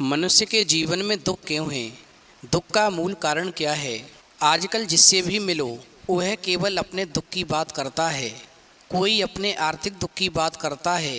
मनुष्य के जीवन में दुख क्यों है? दुख का मूल कारण क्या है? आजकल जिससे भी मिलो वह केवल अपने दुख की बात करता है। कोई अपने आर्थिक दुख की बात करता है,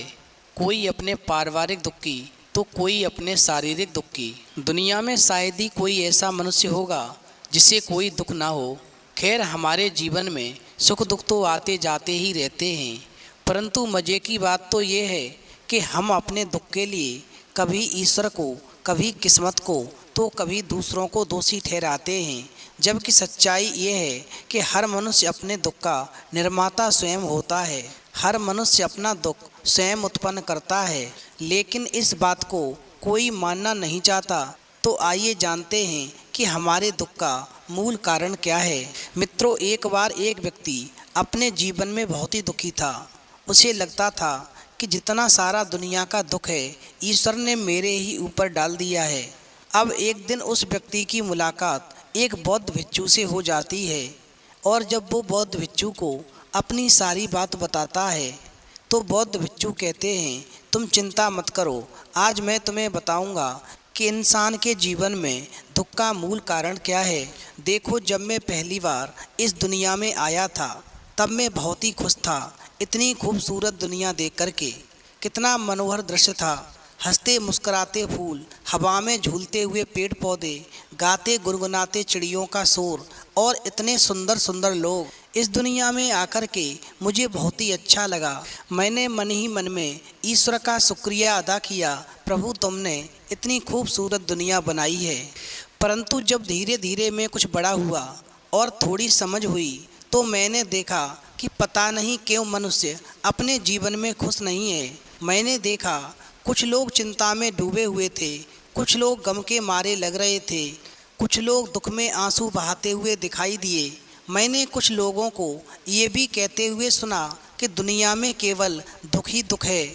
कोई अपने पारिवारिक दुख की, तो कोई अपने शारीरिक दुख की। दुनिया में शायद ही कोई ऐसा मनुष्य होगा जिसे कोई दुख ना हो। खैर, हमारे जीवन में सुख दुख तो आते जाते ही रहते हैं, परंतु मज़े की बात तो ये है कि हम अपने दुख के लिए कभी ईश्वर को, कभी किस्मत को, तो कभी दूसरों को दोषी ठहराते हैं। जबकि सच्चाई ये है कि हर मनुष्य अपने दुख का निर्माता स्वयं होता है। हर मनुष्य अपना दुख स्वयं उत्पन्न करता है, लेकिन इस बात को कोई मानना नहीं चाहता। तो आइए जानते हैं कि हमारे दुख का मूल कारण क्या है। मित्रों, एक बार एक व्यक्ति अपने जीवन में बहुत ही दुखी था। उसे लगता था कि जितना सारा दुनिया का दुख है ईश्वर ने मेरे ही ऊपर डाल दिया है। अब एक दिन उस व्यक्ति की मुलाकात एक बौद्ध भिक्षु से हो जाती है, और जब वो बौद्ध भिक्षु को अपनी सारी बात बताता है तो बौद्ध भिक्षु कहते हैं, तुम चिंता मत करो, आज मैं तुम्हें बताऊंगा कि इंसान के जीवन में दुख का मूल कारण क्या है। देखो, जब मैं पहली बार इस दुनिया में आया था तब मैं बहुत ही खुश था। इतनी खूबसूरत दुनिया देख करके कितना मनोहर दृश्य था। हंसते मुस्कुराते फूल, हवा में झूलते हुए पेड़ पौधे, गाते गुनगुनाते चिड़ियों का शोर और इतने सुंदर सुंदर लोग। इस दुनिया में आकर के मुझे बहुत ही अच्छा लगा। मैंने मन ही मन में ईश्वर का शुक्रिया अदा किया, प्रभु तुमने इतनी खूबसूरत दुनिया बनाई है। परंतु जब धीरे धीरे मैं कुछ बड़ा हुआ और थोड़ी समझ हुई तो मैंने देखा कि पता नहीं क्यों मनुष्य अपने जीवन में खुश नहीं है। मैंने देखा कुछ लोग चिंता में डूबे हुए थे, कुछ लोग गम के मारे लग रहे थे, कुछ लोग दुख में आंसू बहाते हुए दिखाई दिए। मैंने कुछ लोगों को ये भी कहते हुए सुना कि दुनिया में केवल दुख ही दुख है।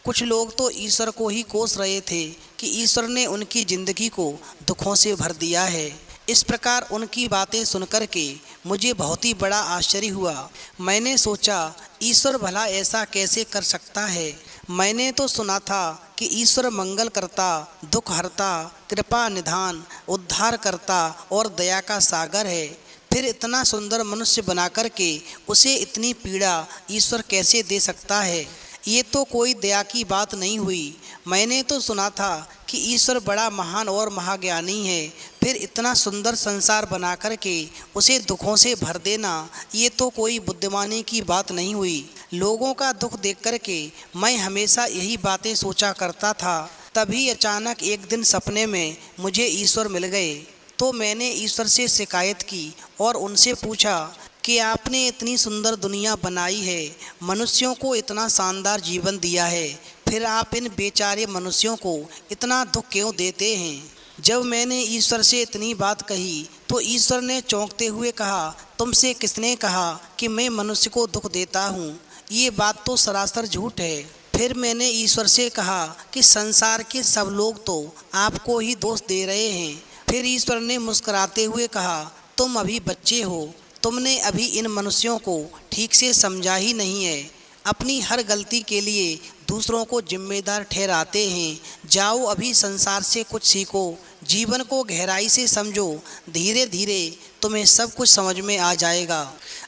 कुछ लोग तो ईश्वर को ही कोस रहे थे कि ईश्वर ने उनकी ज़िंदगी को दुखों से भर दिया है। इस प्रकार उनकी बातें सुनकर के मुझे बहुत ही बड़ा आश्चर्य हुआ। मैंने सोचा, ईश्वर भला ऐसा कैसे कर सकता है। मैंने तो सुना था कि ईश्वर मंगल करता, दुख हरता, कृपा निधान, उद्धार करता और दया का सागर है। फिर इतना सुंदर मनुष्य बना कर के उसे इतनी पीड़ा ईश्वर कैसे दे सकता है। ये तो कोई दया की बात नहीं हुई। मैंने तो सुना था कि ईश्वर बड़ा महान और महाज्ञानी है, फिर इतना सुंदर संसार बना कर के उसे दुखों से भर देना, ये तो कोई बुद्धिमानी की बात नहीं हुई। लोगों का दुख देख कर के मैं हमेशा यही बातें सोचा करता था। तभी अचानक एक दिन सपने में मुझे ईश्वर मिल गए। तो मैंने ईश्वर से शिकायत की और उनसे पूछा कि आपने इतनी सुंदर दुनिया बनाई है, मनुष्यों को इतना शानदार जीवन दिया है, फिर आप इन बेचारे मनुष्यों को इतना दुख क्यों देते हैं। जब मैंने ईश्वर से इतनी बात कही तो ईश्वर ने चौंकते हुए कहा, तुमसे किसने कहा कि मैं मनुष्य को दुख देता हूँ, ये बात तो सरासर झूठ है। फिर मैंने ईश्वर से कहा कि संसार के सब लोग तो आपको ही दोष दे रहे हैं। फिर ईश्वर ने मुस्कुराते हुए कहा, तुम अभी बच्चे हो, तुमने अभी इन मनुष्यों को ठीक से समझा ही नहीं है। अपनी हर गलती के लिए दूसरों को जिम्मेदार ठहराते हैं। जाओ अभी संसार से कुछ सीखो, जीवन को गहराई से समझो, धीरे धीरे तुम्हें सब कुछ समझ में आ जाएगा।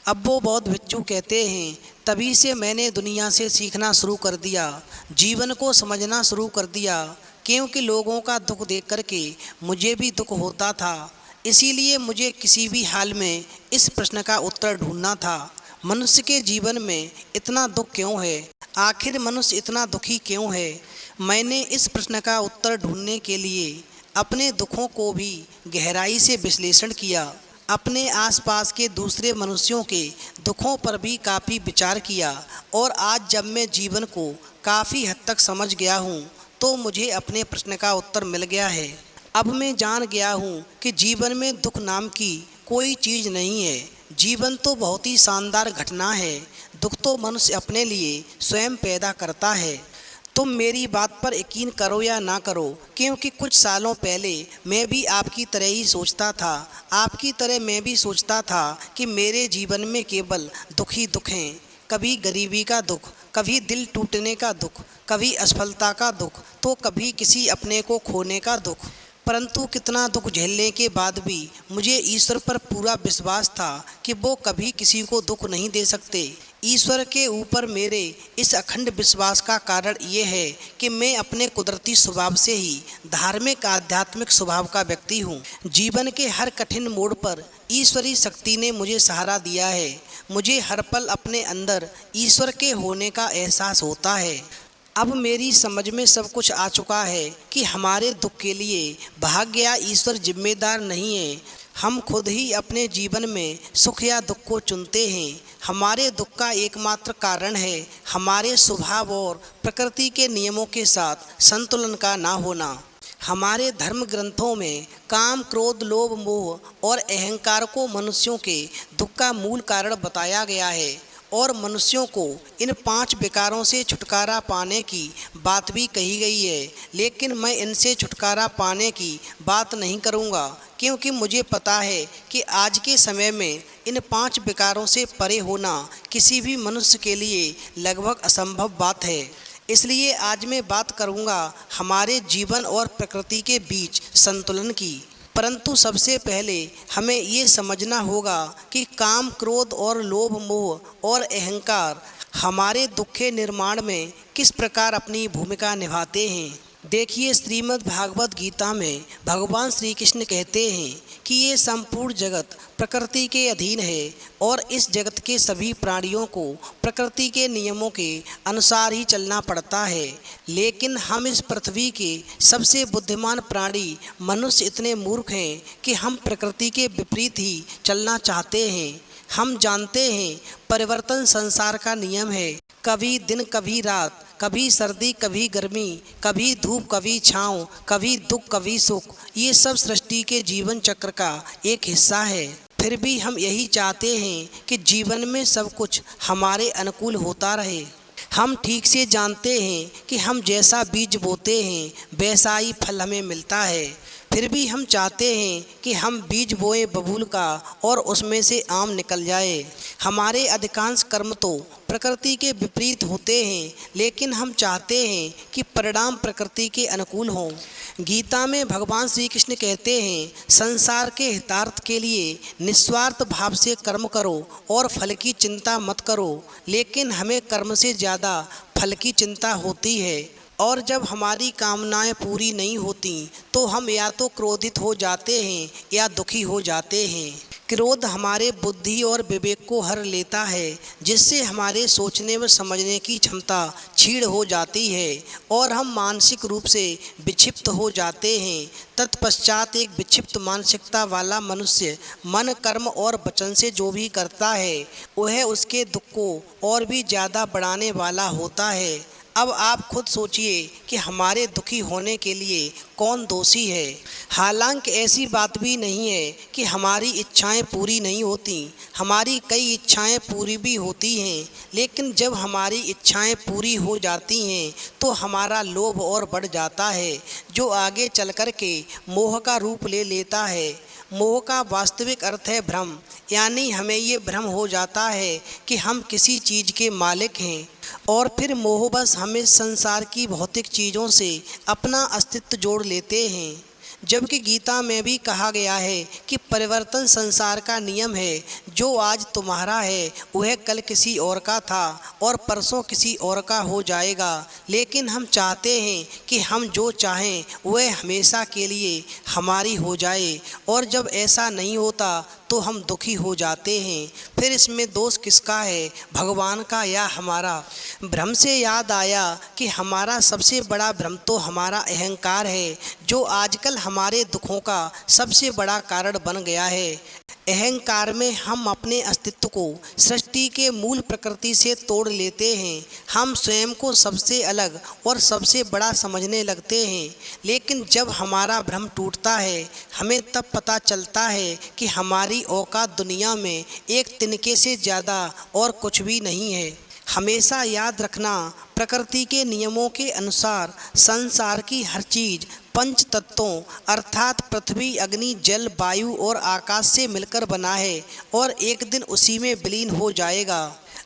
अब वो बौद्ध भिक्षु कहते हैं, तभी से मैंने दुनिया से सीखना शुरू कर दिया, जीवन को समझना शुरू कर दिया, क्योंकि लोगों का दुख देख करके मुझे भी दुख होता था। इसीलिए मुझे किसी भी हाल में इस प्रश्न का उत्तर ढूंढना था, मनुष्य के जीवन में इतना दुख क्यों है, आखिर मनुष्य इतना दुखी क्यों है। मैंने इस प्रश्न का उत्तर ढूंढने के लिए अपने दुखों को भी गहराई से विश्लेषण किया, अपने आसपास के दूसरे मनुष्यों के दुखों पर भी काफ़ी विचार किया, और आज जब मैं जीवन को काफ़ी हद तक समझ गया हूँ तो मुझे अपने प्रश्न का उत्तर मिल गया है। अब मैं जान गया हूँ कि जीवन में दुख नाम की कोई चीज़ नहीं है। जीवन तो बहुत ही शानदार घटना है, दुख तो मनुष्य अपने लिए स्वयं पैदा करता है। तुम मेरी बात पर यकीन करो या ना करो, क्योंकि कुछ सालों पहले मैं भी आपकी तरह ही सोचता था। आपकी तरह मैं भी सोचता था कि मेरे जीवन में केवल दुख ही दुख हैं, कभी गरीबी का दुख, कभी दिल टूटने का दुख, कभी असफलता का दुख, तो कभी किसी अपने को खोने का दुख। परंतु कितना दुख झेलने के बाद भी मुझे ईश्वर पर पूरा विश्वास था कि वो कभी किसी को दुख नहीं दे सकते। ईश्वर के ऊपर मेरे इस अखंड विश्वास का कारण ये है कि मैं अपने कुदरती स्वभाव से ही धार्मिक आध्यात्मिक स्वभाव का व्यक्ति हूँ। जीवन के हर कठिन मोड़ पर ईश्वरीय शक्ति ने मुझे सहारा दिया है। मुझे हर पल अपने अंदर ईश्वर के होने का एहसास होता है। अब मेरी समझ में सब कुछ आ चुका है कि हमारे दुख के लिए भाग्य या ईश्वर जिम्मेदार नहीं है। हम खुद ही अपने जीवन में सुख या दुख को चुनते हैं। हमारे दुख का एकमात्र कारण है हमारे स्वभाव और प्रकृति के नियमों के साथ संतुलन का ना होना। हमारे धर्म ग्रंथों में काम, क्रोध, लोभ, मोह और अहंकार को मनुष्यों के दुख का मूल कारण बताया गया है और मनुष्यों को इन 5 विकारों से छुटकारा पाने की बात भी कही गई है। लेकिन मैं इनसे छुटकारा पाने की बात नहीं करूँगा, क्योंकि मुझे पता है कि आज के समय में इन 5 विकारों से परे होना किसी भी मनुष्य के लिए लगभग असंभव बात है। इसलिए आज मैं बात करूँगा हमारे जीवन और प्रकृति के बीच संतुलन की। परंतु सबसे पहले हमें ये समझना होगा कि काम, क्रोध और लोभ, मोह और अहंकार हमारे दुख के निर्माण में किस प्रकार अपनी भूमिका निभाते हैं। देखिए, श्रीमद् भागवत गीता में भगवान श्री कृष्ण कहते हैं कि ये संपूर्ण जगत प्रकृति के अधीन है और इस जगत के सभी प्राणियों को प्रकृति के नियमों के अनुसार ही चलना पड़ता है। लेकिन हम इस पृथ्वी के सबसे बुद्धिमान प्राणी मनुष्य इतने मूर्ख हैं कि हम प्रकृति के विपरीत ही चलना चाहते हैं। हम जानते हैं परिवर्तन संसार का नियम है। कभी दिन कभी रात, कभी सर्दी कभी गर्मी, कभी धूप कभी छाँव, कभी दुख कभी सुख, ये सब सृष्टि के जीवन चक्र का एक हिस्सा है। फिर भी हम यही चाहते हैं कि जीवन में सब कुछ हमारे अनुकूल होता रहे। हम ठीक से जानते हैं कि हम जैसा बीज बोते हैं वैसा ही फल हमें मिलता है। फिर भी हम चाहते हैं कि हम बीज बोएं बबूल का और उसमें से आम निकल जाए। हमारे अधिकांश कर्म तो प्रकृति के विपरीत होते हैं, लेकिन हम चाहते हैं कि परिणाम प्रकृति के अनुकूल हों। गीता में भगवान श्री कृष्ण कहते हैं, संसार के हितार्थ के लिए निस्वार्थ भाव से कर्म करो और फल की चिंता मत करो। लेकिन हमें कर्म से ज़्यादा फल की चिंता होती है, और जब हमारी कामनाएं पूरी नहीं होती तो हम या तो क्रोधित हो जाते हैं या दुखी हो जाते हैं। क्रोध हमारे बुद्धि और विवेक को हर लेता है, जिससे हमारे सोचने व समझने की क्षमता क्षीण हो जाती है और हम मानसिक रूप से विक्षिप्त हो जाते हैं। तत्पश्चात एक विक्षिप्त मानसिकता वाला मनुष्य मन, कर्म और वचन से जो भी करता है वह उसके दुख को और भी ज़्यादा बढ़ाने वाला होता है। अब आप खुद सोचिए कि हमारे दुखी होने के लिए कौन दोषी है। हालांकि ऐसी बात भी नहीं है कि हमारी इच्छाएं पूरी नहीं होती। हमारी कई इच्छाएं पूरी भी होती हैं, लेकिन जब हमारी इच्छाएं पूरी हो जाती हैं तो हमारा लोभ और बढ़ जाता है, जो आगे चल कर के मोह का रूप ले लेता है। मोह का वास्तविक अर्थ है भ्रम, यानी हमें ये भ्रम हो जाता है कि हम किसी चीज़ के मालिक हैं और फिर मोहबस हमें संसार की भौतिक चीज़ों से अपना अस्तित्व जोड़ लेते हैं। जबकि गीता में भी कहा गया है कि परिवर्तन संसार का नियम है। जो आज तुम्हारा है वह कल किसी और का था और परसों किसी और का हो जाएगा। लेकिन हम चाहते हैं कि हम जो चाहें वह हमेशा के लिए हमारी हो जाए, और जब ऐसा नहीं होता तो हम दुखी हो जाते हैं। फिर इसमें दोष किसका है, भगवान का या हमारा? भ्रम से याद आया कि हमारा सबसे बड़ा भ्रम तो हमारा अहंकार है, जो आजकल हमारे दुखों का सबसे बड़ा कारण बन गया है। अहंकार में हम अपने अस्तित्व को सृष्टि के मूल प्रकृति से तोड़ लेते हैं। हम स्वयं को सबसे अलग और सबसे बड़ा समझने लगते हैं। लेकिन जब हमारा भ्रम टूटता है, हमें तब पता चलता है कि हमारी औकात दुनिया में एक तिनके से ज़्यादा और कुछ भी नहीं है। हमेशा याद रखना, प्रकृति के नियमों के अनुसार संसार की हर चीज़ पंच तत्वों अर्थात पृथ्वी, अग्नि, जल, वायु और आकाश से मिलकर बना है और एक दिन उसी में विलीन हो जाएगा।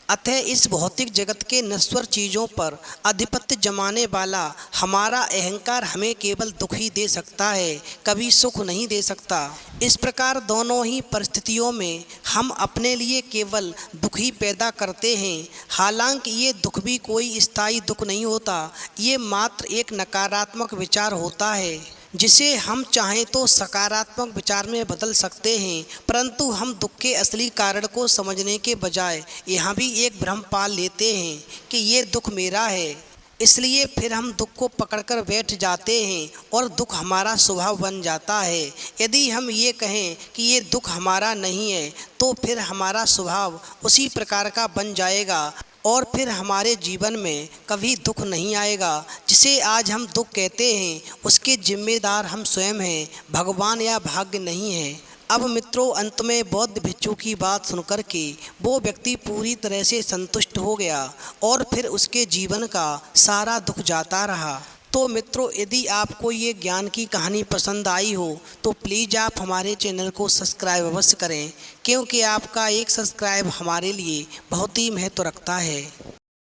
अतः इस भौतिक जगत के नश्वर चीज़ों पर आधिपत्य जमाने वाला हमारा अहंकार हमें केवल दुख ही दे सकता है, कभी सुख नहीं दे सकता। इस प्रकार दोनों ही परिस्थितियों में हम अपने लिए केवल दुख ही पैदा करते हैं। हालांकि ये दुख भी कोई स्थायी दुख नहीं होता, ये मात्र एक नकारात्मक विचार होता है जिसे हम चाहें तो सकारात्मक विचार में बदल सकते हैं। परंतु हम दुख के असली कारण को समझने के बजाय यहाँ भी एक भ्रम पाल लेते हैं कि ये दुख मेरा है, इसलिए फिर हम दुख को पकड़कर बैठ जाते हैं और दुख हमारा स्वभाव बन जाता है। यदि हम ये कहें कि ये दुख हमारा नहीं है तो फिर हमारा स्वभाव उसी प्रकार का बन जाएगा और फिर हमारे जीवन में कभी दुख नहीं आएगा। जिसे आज हम दुख कहते हैं उसके जिम्मेदार हम स्वयं हैं, भगवान या भाग्य नहीं है। अब मित्रों, अंत में बौद्ध भिक्षु की बात सुनकर के वो व्यक्ति पूरी तरह से संतुष्ट हो गया और फिर उसके जीवन का सारा दुख जाता रहा। तो मित्रों, यदि आपको ये ज्ञान की कहानी पसंद आई हो तो प्लीज़ आप हमारे चैनल को सब्सक्राइब अवश्य करें, क्योंकि आपका एक सब्सक्राइब हमारे लिए बहुत ही महत्व रखता है।